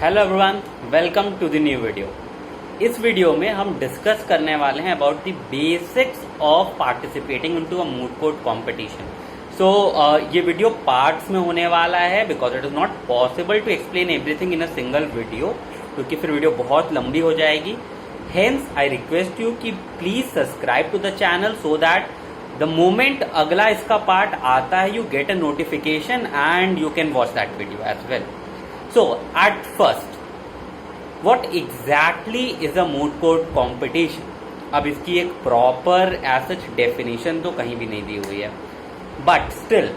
Hello everyone, welcome to the new video. इस video में हम डिस्कस करने वाले हैं about the basics of participating into a moot court competition. So ये वीडियो पार्ट्स में होने वाला है because it is not possible to explain everything in a single video, क्योंकि फिर वीडियो बहुत लंबी हो जाएगी। हेंस आई रिक्वेस्ट यू कि please subscribe to the channel so that the moment अगला इसका पार्ट आता है you get a notification and you can watch that video as well. So, at first, what exactly is a mood court competition? अब इसकी एक proper as such definition तो कहीं भी नहीं दी हुई है, बट स्टिल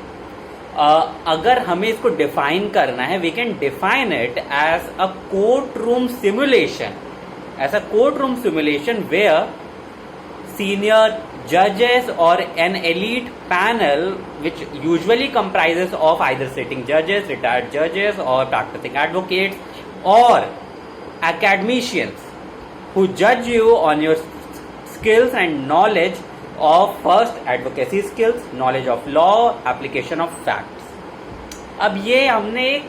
अगर हमें इसको डिफाइन करना है, we can define it as a court room simulation, as a court room simulation where senior judges or an elite panel which usually comprises of either sitting judges, retired judges or practicing advocates or academicians who judge you on your skills and knowledge of first advocacy skills, knowledge of law, application of facts. अब ये हमने एक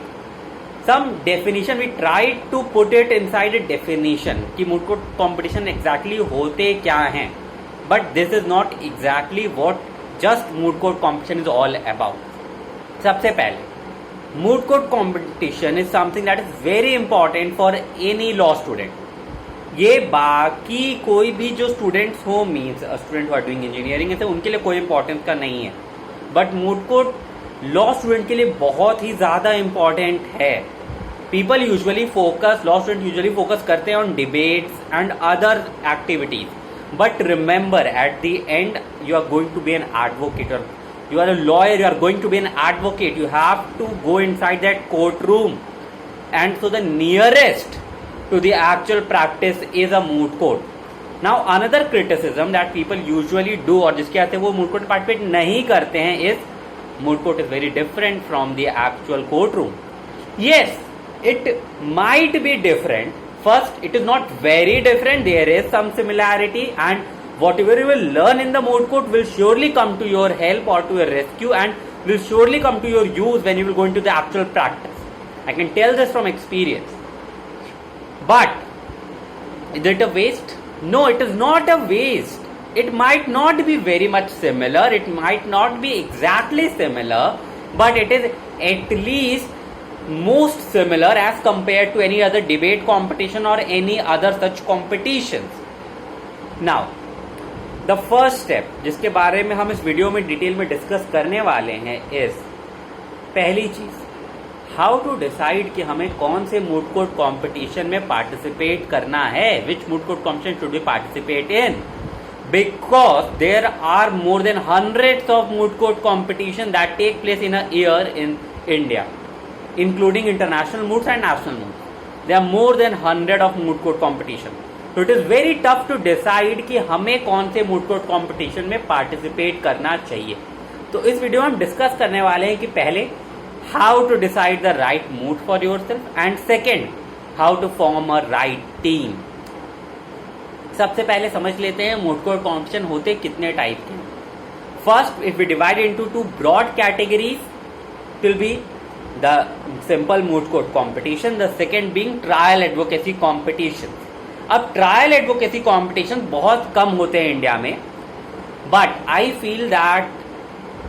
some definition we tried to put it inside a definition कि moot court competition exactly होते क्या हैं, but this is not exactly what just moot court competition is all about. सबसे पहले moot court competition is something that is very important for any law student. ये बाकी कोई भी जो स्टूडेंट्स हो, means student are doing engineering ऐसे उनके लिए कोई इंपॉर्टेंस का नहीं है, but moot court law student के लिए बहुत ही ज्यादा इंपॉर्टेंट है। People usually focus, law student usually focus करते हैं on debates and other activities, but remember at the end you are going to be an advocate, or you are a lawyer, you are going to be an advocate. You have to go inside that courtroom, and so the nearest to the actual practice is a moot court. Now another criticism that people usually do, और जिसके आते वो moot court participate नहीं करते हैं, is moot court is very different from the actual courtroom. Yes, it might be different. First, it is not very different. There is some similarity, and whatever you will learn in the moot court will surely come to your help or to your rescue, and will surely come to your use when you will go into the actual practice. I can tell this from experience. But is it a waste? No, it is not a waste. It might not be very much similar. It might not be exactly similar, but it is at least most similar as compared to any other debate competition or any other such competitions. Now, the first step जिसके बारे में हम इस video में detail में discuss करने वाले हैं is, पहली चीज, हाउ टू डिसाइड कि हमें कौन से मूट कोर्ट कॉम्पिटिशन में पार्टिसिपेट करना है, which moot court competition should be participate in, because there are more than hundreds of moot court competition that take place in a year in India, including international moots and national moots. There are more than 100 of moot court competition. So it is very tough to decide कि हमें कौन से moot court competition में participate करना चाहिए। तो इस video में हम डिस्कस करने वाले हैं कि पहले how to decide the right moot for yourself, and second how to form a right team. सबसे पहले समझ लेते हैं moot court competition होते कितने टाइप के। First, if we divide into two broad categories, it will be the simple moot court competition, the second being trial advocacy competition. अब trial advocacy competition बहुत कम होते हैं इंडिया में, but I feel that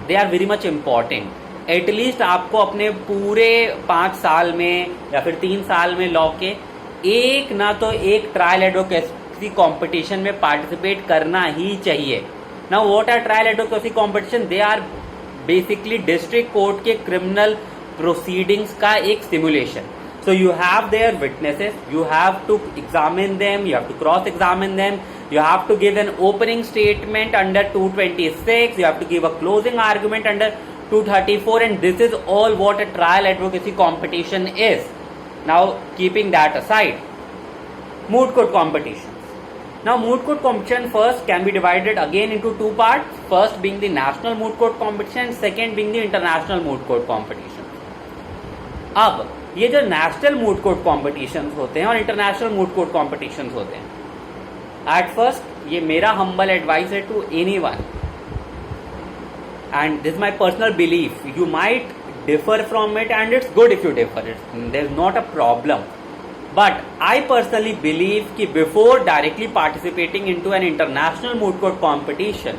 they are very much important. At least आपको अपने पूरे 5 साल में या फिर 3 साल में लॉ के एक ना तो एक trial advocacy competition में participate करना ही चाहिए। Now what are trial advocacy competition? They are basically district court के criminal proceedings का एक simulation. So you have their witnesses, you have to examine them, you have to cross examine them, you have to give an opening statement under 226, you have to give a closing argument under 234, and this is all what a trial advocacy competition is. Now keeping that aside, moot court competitions. Now moot court competition first can be divided again into two parts, first being the national moot court competition and second being the international moot court competition. अब ये जो national moot court competitions होते हैं और international moot court competitions होते हैं, eight first ये मेरा हम्बल एडवाइस है to anyone, and this my personal belief, you might differ from it, and it's good if you differ. There's not a problem. But I personally believe कि before directly participating into an international moot court competition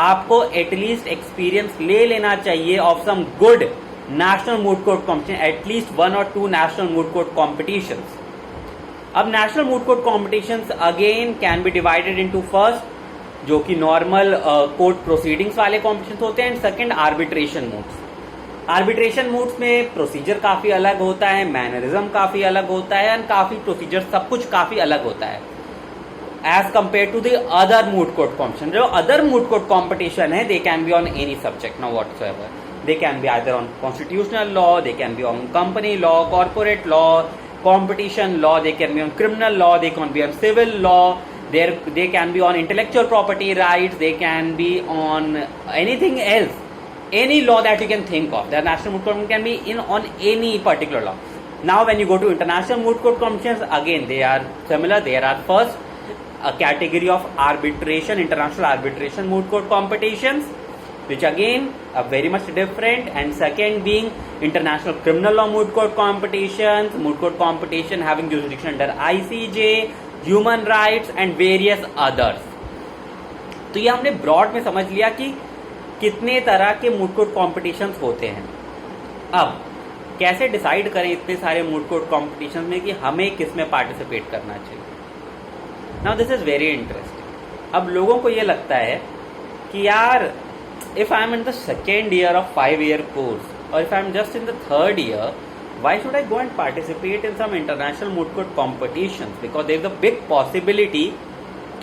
आपको at least experience ले लेना चाहिए of some good national moot court competition, at least 1 or 2 national moot court competitions. अब national moot court competitions again can be divided into first जो कि normal court proceedings वाले competition होते हैं, and second arbitration moots. Arbitration moots में procedure काफी अलग होता है, मैनरिज्म काफी अलग होता है, एंड काफी प्रोसीजर सब कुछ काफी अलग होता है as compare to the other moot court competition. जो अदर मूड कोर्ट कॉम्पिटिशन है, they can be on any subject now whatsoever, they can be either on constitutional law, they can be on company law, corporate law, competition law, they can be on criminal law, they can be on civil law, they can be on intellectual property rights, they can be on anything else, any law that you can think of. The national moot court can be on any particular law. Now when you go to international moot court competitions, again they are similar. There are first a category of arbitration, international arbitration moot court competitions, which again are very much different, and second being international criminal law moot court competitions, moot court competition having jurisdiction under ICJ, human rights and various others. तो ये हमने broad में समझ लिया कि कितने तरह के मूट कोर्ट कॉम्पिटिशन्स होते हैं। अब कैसे डिसाइड करें इतने सारे मूट कोर्ट कॉम्पिटिशन में कि हमें किस में पार्टिसिपेट करना चाहिए। Now this is very interesting. अब लोगों को ये लगता है कि यार if I am in the second year of 5-year course, or if I am just in the third year, why should I go and participate in some international moot court competitions? Because there is a big possibility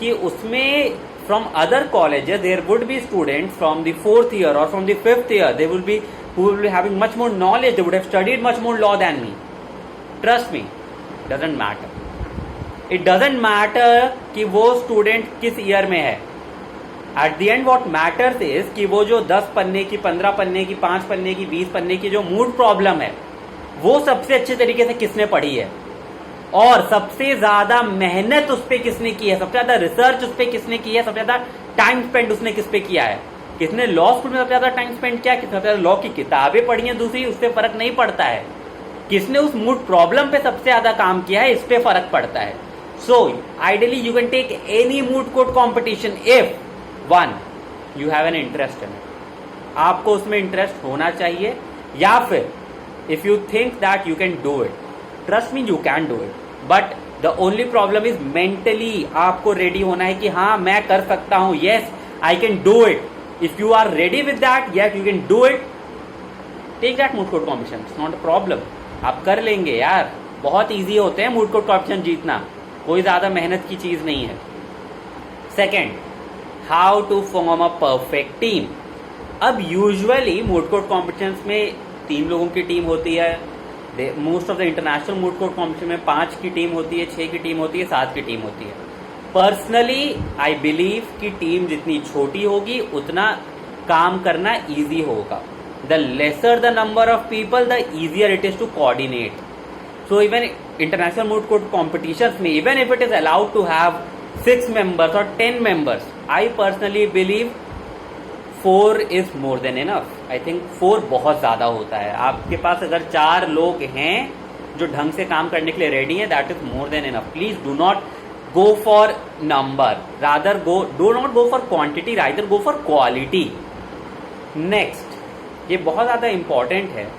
कि उसमें from other colleges there would be students from the 4th year or from the 5th year, they will be who will be having much more knowledge, they would have studied much more law than me. Trust me, doesn't matter. It doesn't matter कि वो student किस year में है। At the end what matters is कि वो जो 10 पन्ने की, 15 पन्ने की, 5 पन्ने की, 20 पन्ने की जो मूड प्रॉब्लम है, वो सबसे अच्छे तरीके से किसने पढ़ी है, और सबसे ज्यादा मेहनत उस पर किसने की है, सबसे ज्यादा रिसर्च उस पर किसने की है, सबसे ज्यादा टाइम स्पेंड उसने किस पे किया है, किसने लॉ स्कूल में सबसे ज्यादा टाइम स्पेंड किया, किसने सबसे ज्यादा लॉ की किताबें पढ़ी हैं दूसरी, उससे फर्क नहीं पड़ता है, किसने उस मूड प्रॉब्लम पे सबसे ज्यादा काम किया है, इस पे फर्क पड़ता है। So ideally you can take any moot court competition if one you have an interest in it, आपको उसमें इंटरेस्ट होना चाहिए, या फिर if you think that you can do it, trust me you can do it, but the only problem is mentally आपको ready होना है कि हाँ मैं कर सकता हूं, yes I can do it. If you are ready with that, yes you can do it, take that moot court competition, it's not a problem, आप कर लेंगे यार, बहुत ईजी होते हैं मूड कोर्ट कॉम्पिटिशन जीतना, कोई ज्यादा मेहनत की चीज नहीं है। Second, how to form a perfect team. अब यूजुअली मूड कोर्ट कॉम्पिटिशन्स में 3 लोगों की टीम होती है, most of the international moot court competition में 5 की टीम होती है, 6 की टीम होती है, 7 की टीम होती है। पर्सनली आई बिलीव कि टीम जितनी छोटी होगी उतना काम करना ईजी होगा। The lesser the number of people the easier it is to coordinate. So even international moot court competitions में even if it is allowed to have 6 members or 10 members, I personally believe 4 is more than enough. I think 4 बहुत ज्यादा होता है। आपके पास अगर 4 लोग हैं जो ढंग से काम करने के लिए रेडी हैं, that is more than enough. Please do not go for number, rather do not go for quantity, rather go for quality. Next, ये बहुत ज्यादा इंपॉर्टेंट है।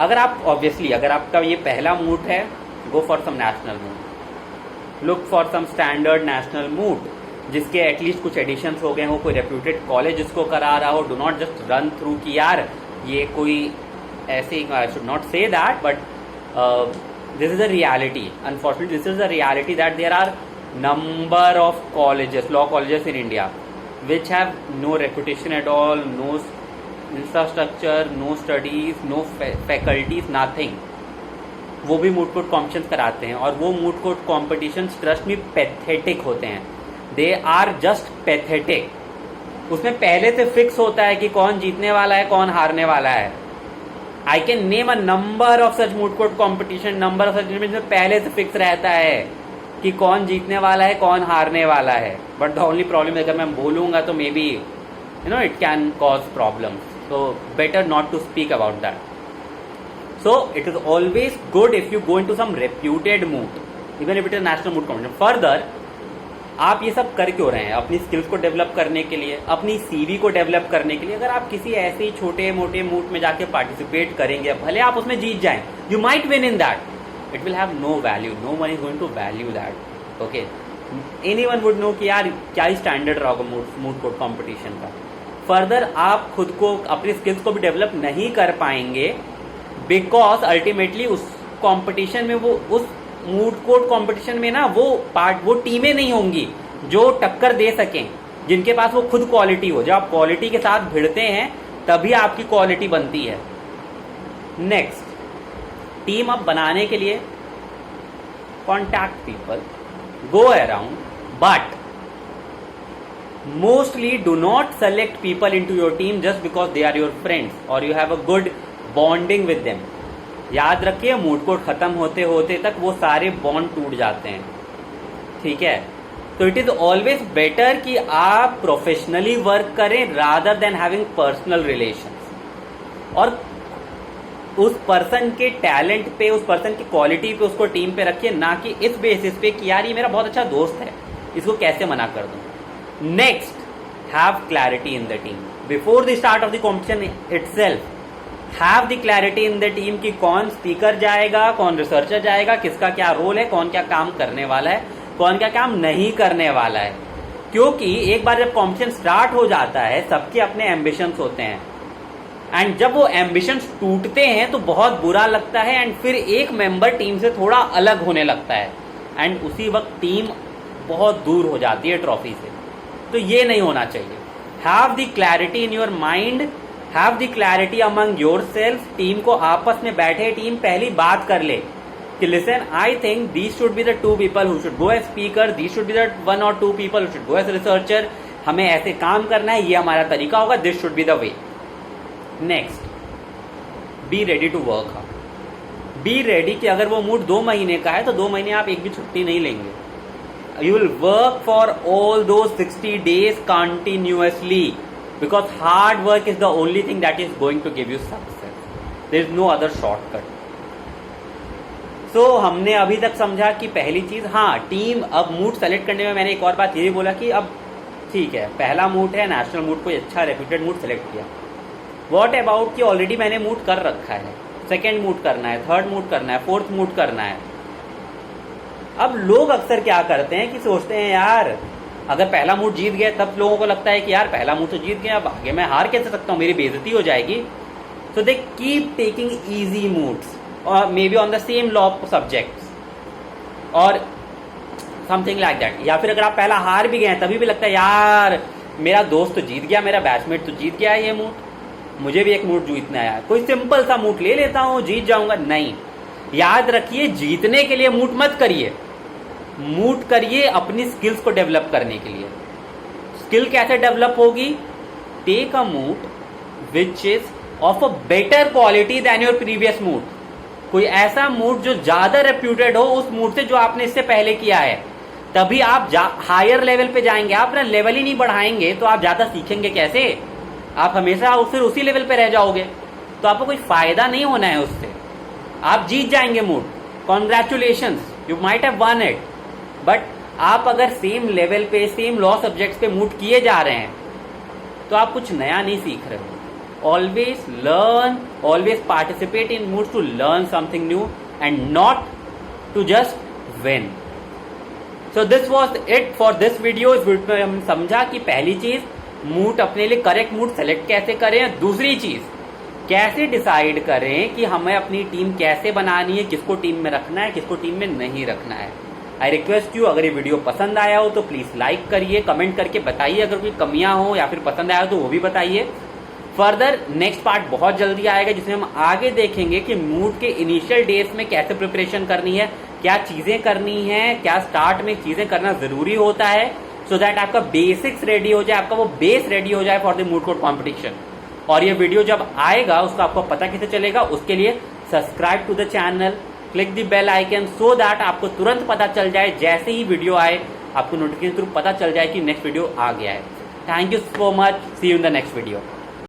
अगर आप ऑब्वियसली अगर आपका ये पहला मूड है, go for some national mood. Look for some standard national moot जिसके एटलीस्ट कुछ एडिशंस हो गए हो, कोई रेप्यूटेड कॉलेज जिसको करा रहा हो। Do not just run through कि यार ये कोई ऐसे, I should not say that, but this is a reality, unfortunately this is a reality that there are number of colleges, law colleges in India which have no reputation at all, no infrastructure, no studies, no faculties, nothing. वो भी moot court competitions कराते हैं, और वो moot court competitions trust me pathetic होते हैं, they are just pathetic. उसमें पहले से फिक्स होता है कि कौन जीतने वाला है, कौन हारने वाला है। I can name a number of such mood court competition, number of such में पहले से फिक्स रहता है कि कौन जीतने वाला है, कौन हारने वाला है। बट द ओनली प्रॉब्लम, अगर मैं बोलूंगा तो maybe you know it can cause problem, so better not to speak about that. So it is always good if you go into some reputed moot, even if it is national moot competition. Further, आप ये सब कर क्यों रहे हैं? अपनी skills को develop करने के लिए, अपनी सीवी को डेवलप करने के लिए. अगर आप किसी ऐसे ही छोटे मोटे मूट में जाके पार्टिसिपेट करेंगे, भले आप उसमें जीत जाएं, you might win in that, it will have no value, no one is going to value that. Okay, anyone would know कि यार क्या ही स्टैंडर्ड रहा होगा मूट कोर्ट कॉम्पिटिशन का. फर्दर आप खुद को, अपनी स्किल्स को भी डेवलप नहीं कर पाएंगे, बिकॉज अल्टीमेटली उस कॉम्पिटिशन में, वो उस मूट कोर्ट कॉम्पिटिशन में ना वो टीमें नहीं होंगी जो टक्कर दे सकें, जिनके पास वो खुद क्वालिटी हो. जब आप क्वालिटी के साथ भिड़ते हैं तभी आपकी क्वालिटी बनती है. नेक्स्ट, टीम अप बनाने के लिए contact people, go around, but mostly do not select people into your team just because they are your friends और you have a good bonding with them. याद रखिए, मूट कोर्ट खत्म होते होते तक वो सारे बॉन्ड टूट जाते हैं. ठीक है, तो इट इज ऑलवेज बेटर कि आप प्रोफेशनली वर्क करें rather than having personal relations, और उस पर्सन के टैलेंट पे, उस पर्सन की क्वालिटी पे उसको टीम पे रखिए, ना कि इस बेसिस पे कि यार ये मेरा बहुत अच्छा दोस्त है, इसको कैसे मना कर दूं. Next, have clarity in the team before the start of the competition itself. Have the clarity in the team कि कौन स्पीकर जाएगा, कौन रिसर्चर जाएगा, किसका क्या रोल है, कौन क्या काम करने वाला है, कौन क्या काम नहीं करने वाला है. क्योंकि एक बार जब कॉम्पिटिशन स्टार्ट हो जाता है, सबके अपने एम्बिशंस होते हैं, एंड जब वो एम्बिशंस टूटते हैं तो बहुत बुरा लगता है, एंड फिर एक मेंबर टीम से थोड़ा अलग होने लगता है, एंड उसी वक्त टीम बहुत दूर हो जाती है ट्रॉफी से. तो ये नहीं होना चाहिए. Have the clarity in your mind, have the clarity among your self. Team को आपस में बैठे टीम पहली बात कर ले कि listen, I think these should be the 2 people who should go as speaker, these should be the 1 or 2 people who should go as researcher. हमें ऐसे काम करना है, ये हमारा तरीका होगा, this should be the way. Next, be ready to work hard. Be ready कि अगर वो मूड 2 महीने का है तो 2 महीने आप एक भी छुट्टी नहीं लेंगे. You will work for all दो 60 days continuously, because hard work is the only thing that is going to give you success. There is no other shortcut. So हमने अभी तक समझा कि पहली चीज, हाँ, टीम अब मूड सेलेक्ट करने में मैंने एक और बात ये भी बोला कि अब ठीक है, पहला मूड है नेशनल मूड, कोई अच्छा रेप्यूटेड मूड सेलेक्ट किया. व्हाट अबाउट कि ऑलरेडी मैंने मूड कर रखा है, सेकेंड मूड करना है, थर्ड मूड करना है, फोर्थ मूड करना है. अब लोग अक्सर क्या करते हैं कि सोचते हैं यार अगर पहला मूड जीत गया, तब लोगों को लगता है कि यार पहला मूड तो जीत गया, अब आगे मैं हार कैसे सकता हूँ, मेरी बेइज्जती हो जाएगी. So they keep taking easy moots और maybe on the same law subjects और समथिंग लाइक दैट. या फिर अगर आप पहला हार भी गए हैं तभी भी लगता है यार मेरा दोस्त तो जीत गया, मेरा बैचमेट तो जीत गया है, ये मूड, मुझे भी एक मूड जीतना है, कोई सिंपल सा मूड ले लेता हूँ, जीत जाऊंगा. नहीं, याद रखिए, जीतने के लिए मूड मत करिए, मूड करिए अपनी स्किल्स को डेवलप करने के लिए. स्किल कैसे डेवलप होगी? Take a mood which is of a better quality than your previous mood. कोई ऐसा मूड जो ज्यादा रेप्यूटेड हो उस मूड से जो आपने इससे पहले किया है, तभी आप हायर लेवल पे जाएंगे. आप अपना लेवल ही नहीं बढ़ाएंगे तो आप ज्यादा सीखेंगे कैसे? आप हमेशा फिर उसी लेवल पे रह जाओगे, तो आपको कोई फायदा नहीं होना है उससे. आप जीत जाएंगे mood, congratulations, you might have one it, but आप अगर सेम लेवल पे, सेम लॉ सब्जेक्ट्स पे मूड किए जा रहे हैं तो आप कुछ नया नहीं सीख रहे हो. Always learn, always participate in mood to learn something new and not to just win. So this was it for this video. इस वीडियो में हम समझा कि पहली चीज, मूड अपने लिए करेक्ट मूड सेलेक्ट कैसे करें. दूसरी चीज, कैसे डिसाइड करें कि हमें अपनी टीम कैसे बनानी है, किसको टीम में रखना है, किसको टीम में नहीं रखना है. आई रिक्वेस्ट यू, अगर ये वीडियो पसंद आया हो तो प्लीज लाइक करिए, कमेंट करके बताइए अगर कोई कमियां हो, या फिर पसंद आया हो तो वो भी बताइए. फर्दर नेक्स्ट पार्ट बहुत जल्दी आएगा जिसमें हम आगे देखेंगे कि मूड के इनिशियल डेज में कैसे प्रिपरेशन करनी है, क्या चीजें करनी है, क्या स्टार्ट में चीजें करना जरूरी होता है, सो दैट आपका बेसिक्स रेडी हो जाए, आपका वो बेस रेडी हो जाए for the mood court competition. और ये वीडियो जब आएगा उसका आपको पता कैसे चलेगा, उसके लिए subscribe to the channel, click the bell icon, so that आपको तुरंत पता चल जाए, जैसे ही वीडियो आए आपको नोटिफिकेशन थ्रू पता चल जाए कि नेक्स्ट वीडियो आ गया है. Thank you so much, see you in the next video.